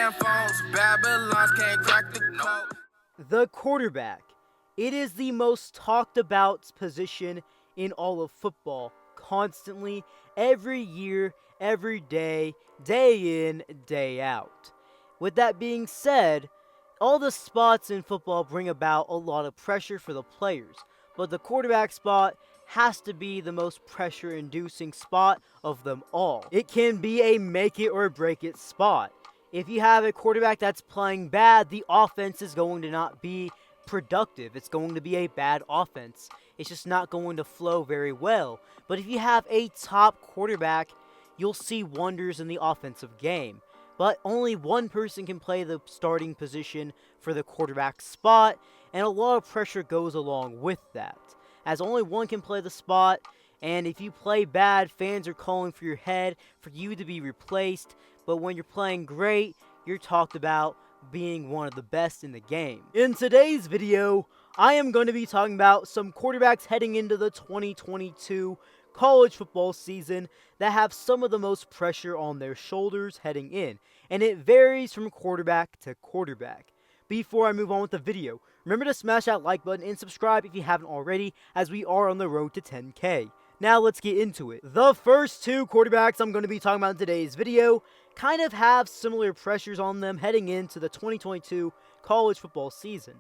Damn phones, Babylons can't crack the code. The quarterback. It is the most talked about position in all of football. Constantly, every year, every day, day in, day out. With that being said, all the spots in football bring about a lot of pressure for the players, but the quarterback spot has to be the most pressure-inducing spot of them all. It can be a make-it-or-break-it spot. If you have a quarterback that's playing bad, the offense is going to not be productive. It's going to be a bad offense. It's just not going to flow very well. But if you have a top quarterback, you'll see wonders in the offensive game. But only one person can play the starting position for the quarterback spot, and a lot of pressure goes along with that. As only one can play the spot, and if you play bad, fans are calling for your head, for you to be replaced. But when you're playing great, you're talked about being one of the best in the game. In today's video, I am going to be talking about some quarterbacks heading into the 2022 college football season that have some of the most pressure on their shoulders heading in, and it varies from quarterback to quarterback. Before I move on with the video, remember to smash that like button and subscribe if you haven't already, as we are on the road to 10K. Now let's get into it. The first two quarterbacks I'm going to be talking about in today's video kind of have similar pressures on them heading into the 2022 college football season,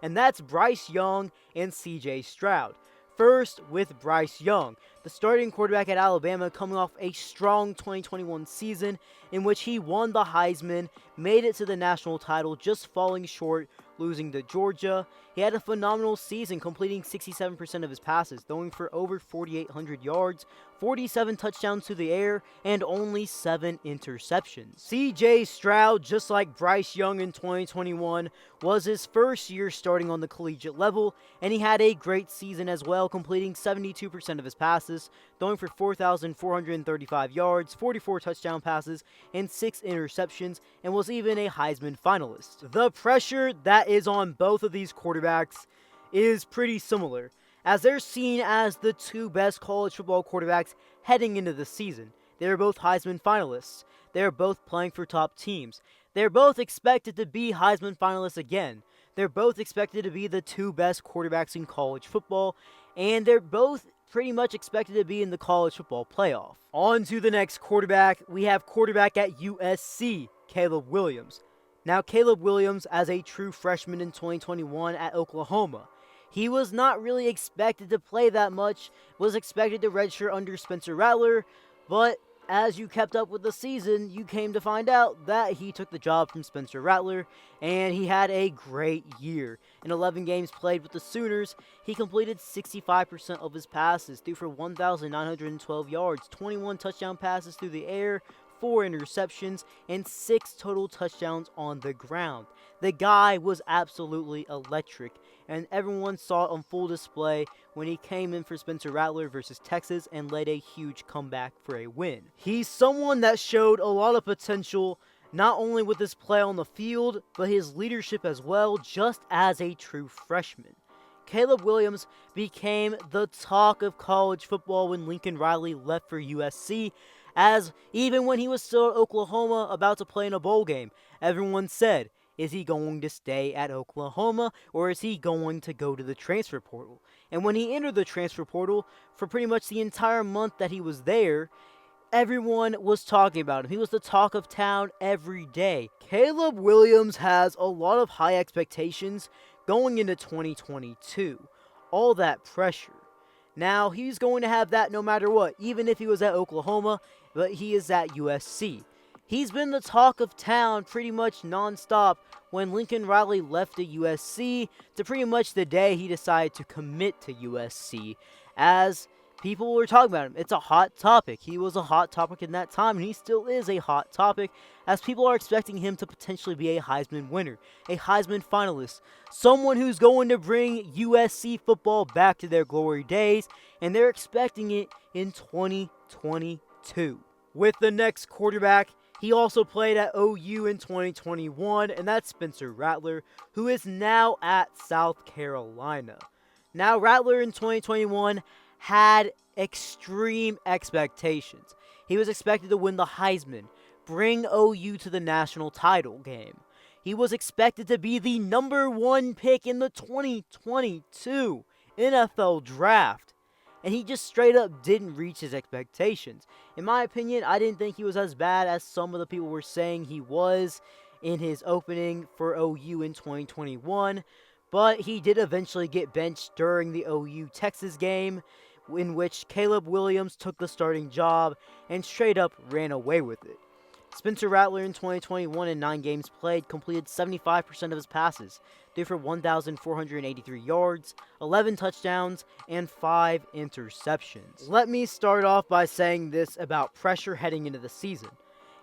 and that's Bryce Young and CJ Stroud. First, with Bryce Young, the starting quarterback at Alabama, coming off a strong 2021 season in which he won the Heisman, made it to the national title, just falling short, losing to Georgia. He had a phenomenal season, completing 67% of his passes, throwing for over 4,800 yards, 47 touchdowns to the air, and only 7 interceptions. CJ Stroud, just like Bryce Young in 2021, was his first year starting on the collegiate level, and he had a great season as well, completing 72% of his passes, throwing for 4,435 yards, 44 touchdown passes, and 6 interceptions, and was even a Heisman finalist. The pressure that is on both of these quarterbacks is pretty similar, as they're seen as the two best college football quarterbacks heading into the season. They're both Heisman finalists. They're both playing for top teams. They're both expected to be Heisman finalists again. They're both expected to be the two best quarterbacks in college football, and they're both pretty much expected to be in the college football playoff. On to the next quarterback. We have quarterback at USC, Caleb Williams. Now, Caleb Williams, as a true freshman in 2021 at Oklahoma, he was not really expected to play that much, was expected to redshirt under Spencer Rattler, but as you kept up with the season, you came to find out that he took the job from Spencer Rattler, and he had a great year. In 11 games played with the Sooners, he completed 65% of his passes, threw for 1,912 yards, 21 touchdown passes through the air, 4 interceptions, and 6 total touchdowns on the ground. The guy was absolutely electric, and everyone saw it on full display when he came in for Spencer Rattler versus Texas and led a huge comeback for a win. He's someone that showed a lot of potential, not only with his play on the field, but his leadership as well, just as a true freshman. Caleb Williams became the talk of college football when Lincoln Riley left for USC, as even when he was still at Oklahoma about to play in a bowl game, everyone said, is he going to stay at Oklahoma, or is he going to go to the transfer portal? And when he entered the transfer portal, for pretty much the entire month that he was there, everyone was talking about him. He was the talk of town every day. Caleb Williams has a lot of high expectations going into 2022. All that pressure. Now, he's going to have that no matter what, even if he was at Oklahoma, but he is at USC. He's been the talk of town pretty much non-stop when Lincoln Riley left to USC to pretty much the day he decided to commit to USC, as people were talking about him. It's a hot topic. He was a hot topic in that time, and he still is a hot topic, as people are expecting him to potentially be a Heisman winner, a Heisman finalist, someone who's going to bring USC football back to their glory days, and they're expecting it in 2022. With the next quarterback, he also played at OU in 2021, and that's Spencer Rattler, who is now at South Carolina. Now, Rattler in 2021 had extreme expectations. He was expected to win the Heisman, bring OU to the national title game. He was expected to be the number 1 pick in the 2022 NFL Draft. And he just straight up didn't reach his expectations. In my opinion, I didn't think he was as bad as some of the people were saying he was in his opening for OU in 2021. But he did eventually get benched during the OU-Texas game, in which Caleb Williams took the starting job and straight up ran away with it. Spencer Rattler in 2021 in 9 games played completed 75% of his passes, threw for 1,483 yards, 11 touchdowns, and 5 interceptions. Let me start off by saying this about pressure heading into the season.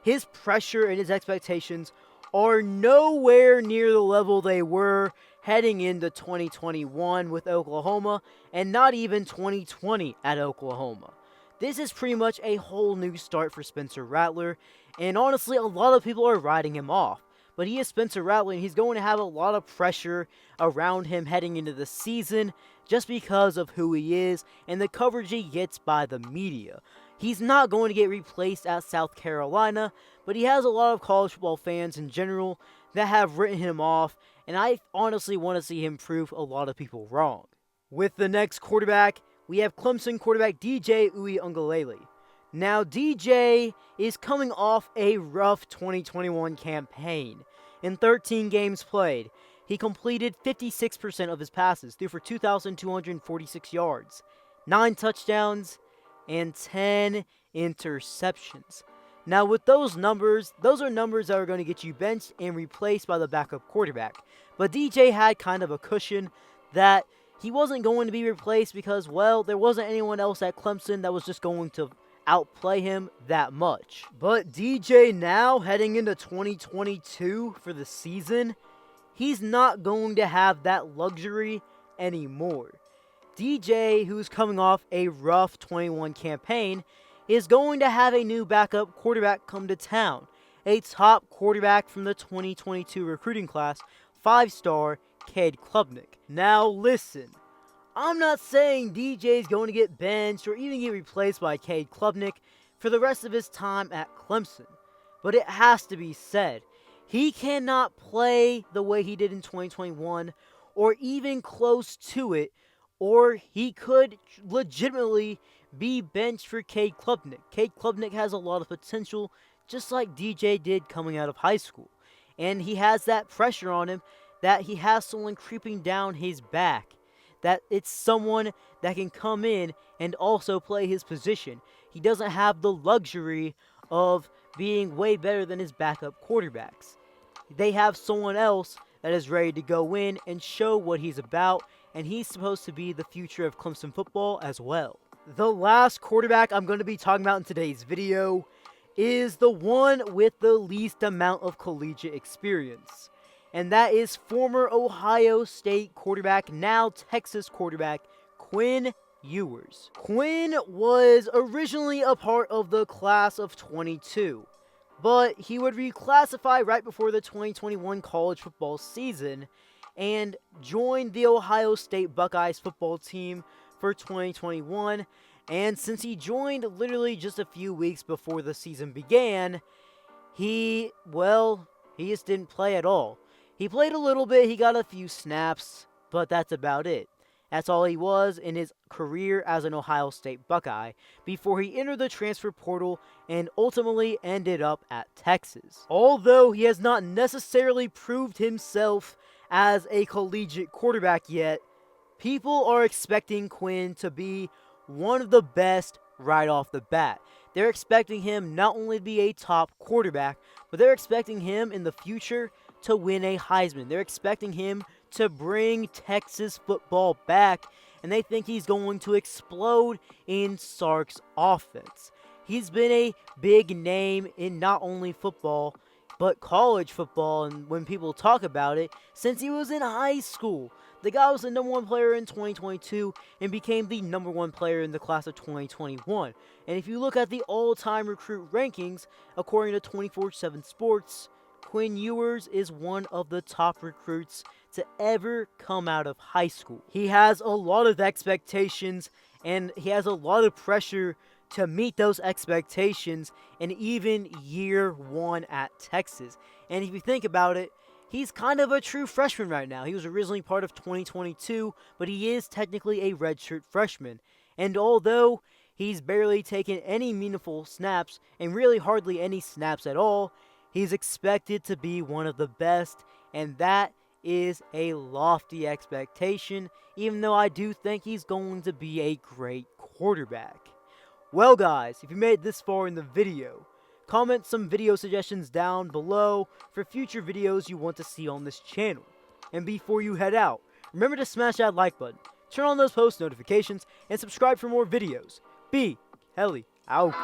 His pressure and his expectations are nowhere near the level they were heading into 2021 with Oklahoma, and not even 2020 at Oklahoma. This is pretty much a whole new start for Spencer Rattler, and honestly, a lot of people are writing him off. But he is Spencer Rattler, and he's going to have a lot of pressure around him heading into the season just because of who he is and the coverage he gets by the media. He's not going to get replaced at South Carolina, but he has a lot of college football fans in general that have written him off, and I honestly want to see him prove a lot of people wrong. With the next quarterback, we have Clemson quarterback DJ Uiagalelei. Now, DJ is coming off a rough 2021 campaign. In 13 games played, he completed 56% of his passes, threw for 2,246 yards, 9 touchdowns, and 10 interceptions. Now, with those numbers, those are numbers that are going to get you benched and replaced by the backup quarterback. But DJ had kind of a cushion that he wasn't going to be replaced because, well, there wasn't anyone else at Clemson that was just going to outplay him that much. But DJ now, heading into 2022 for the season, he's not going to have that luxury anymore. DJ, who's coming off a rough 21 campaign, is going to have a new backup quarterback come to town. A top quarterback from the 2022 recruiting class, 5-star Cade Klubnik. Now listen, I'm not saying DJ's going to get benched or even get replaced by Cade Klubnik for the rest of his time at Clemson. But it has to be said, he cannot play the way he did in 2021 or even close to it, or he could legitimately be benched for Cade Klubnik. Cade Klubnik has a lot of potential, just like DJ did coming out of high school. And he has that pressure on him that he has someone creeping down his back. That it's someone that can come in and also play his position. He doesn't have the luxury of being way better than his backup quarterbacks. They have someone else that is ready to go in and show what he's about, and he's supposed to be the future of Clemson football as well. The last quarterback I'm going to be talking about in today's video is the one with the least amount of collegiate experience. And that is former Ohio State quarterback, now Texas quarterback, Quinn Ewers. Quinn was originally a part of the class of 22, but he would reclassify right before the 2021 college football season and joined the Ohio State Buckeyes football team for 2021. And since he joined literally just a few weeks before the season began, he just didn't play at all. He played a little bit, he got a few snaps, but that's about it. That's all he was in his career as an Ohio State Buckeye before he entered the transfer portal and ultimately ended up at Texas. Although he has not necessarily proved himself as a collegiate quarterback yet, people are expecting Quinn to be one of the best right off the bat. They're expecting him not only to be a top quarterback, but they're expecting him in the future to win a Heisman. They're expecting him to bring Texas football back, and they think he's going to explode in Sark's offense. He's been a big name in not only football, but college football, and when people talk about it, since he was in high school. The guy was the number 1 player in 2022 and became the number 1 player in the class of 2021. And if you look at the all-time recruit rankings, according to 24/7 Sports, Quinn Ewers is one of the top recruits to ever come out of high school. He has a lot of expectations and he has a lot of pressure to meet those expectations in even year one at Texas. And if you think about it, he's kind of a true freshman right now. He was originally part of 2022, but he is technically a redshirt freshman. And although he's barely taken any meaningful snaps, and really hardly any snaps at all, he's expected to be one of the best, and that is a lofty expectation, even though I do think he's going to be a great quarterback. Well guys, if you made it this far in the video, comment some video suggestions down below for future videos you want to see on this channel. And before you head out, remember to smash that like button, turn on those post notifications, and subscribe for more videos. Be Kelly out.